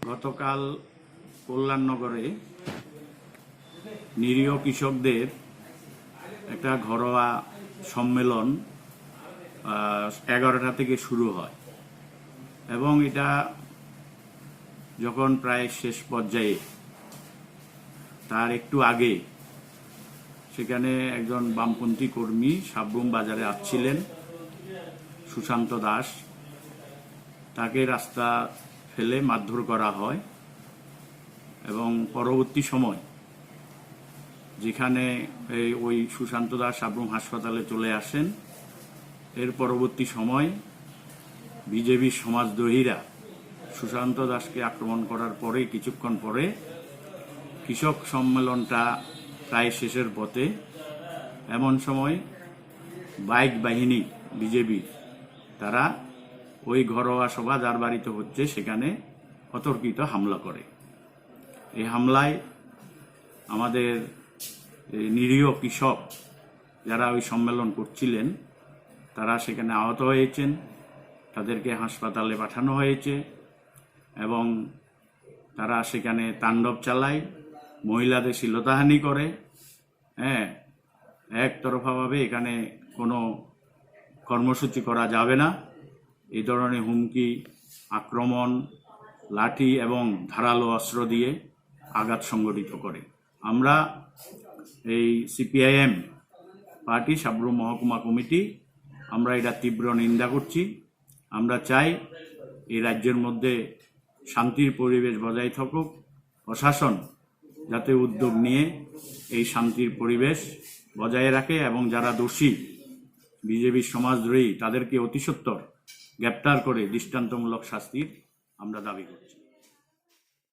গতকাল কল্যাণনগরে নিরীহ কৃষকদের একটা ঘরোয়া সম্মেলন 11টা থেকে শুরু হয় এবং এটা যখন প্রায় শেষ পর্যায়ে তার একটু আগে সেখানে একজন বামপন্থী কর্মী সাবরুম বাজারে আসছিলেন, সুশান্ত দাস, তাকে রাস্তা ফেলে মারধর করা হয় এবং পরবর্তী সময় যেখানে ওই সুশান্ত দাস সাবরুম হাসপাতালে চলে আসেন, এর পরবর্তী সময় বিজেপির সমাজদ্রোহীরা সুশান্ত দাসকে আক্রমণ করার পরে কিছুক্ষণ পরে কৃষক সম্মেলনটা প্রায় শেষের পথে, এমন সময় বাইক বাহিনী বিজেপি তারা ওই ঘরোয়া সভা যার বাড়িতে হচ্ছে সেখানে অতর্কিত হামলা করে। এই হামলায় আমাদের নিরীহ কৃষক যারা ওই সম্মেলন করছিলেন তারা সেখানে আহত হয়েছেন, তাদেরকে হাসপাতালে পাঠানো হয়েছে এবং তারা সেখানে তাণ্ডব চালায়, মহিলাদের শ্লীলতাহানি করে। একতরফাভাবে এখানে কোনো কর্মসূচি করা যাবে না, এই ধরনের হুমকি, আক্রমণ, লাঠি এবং ধারালো অস্ত্র দিয়ে আঘাত সংগঠিত করে। আমরা এই সিপিআইএম পার্টি সাবরুম মহকুমা কমিটি আমরা এটা তীব্র নিন্দা করছি। আমরা চাই এই রাজ্যের মধ্যে শান্তির পরিবেশ বজায় থাকুক, প্রশাসন যাতে উদ্যোগ নিয়ে এই শান্তির পরিবেশ বজায় রাখে এবং যারা দোষী বিজেপির সমাজদ্রোহী তাদেরকে অতি সত্বর গ্রেপ্তার করে দৃষ্টান্তমূলক শাস্তির আমরা দাবি করছি।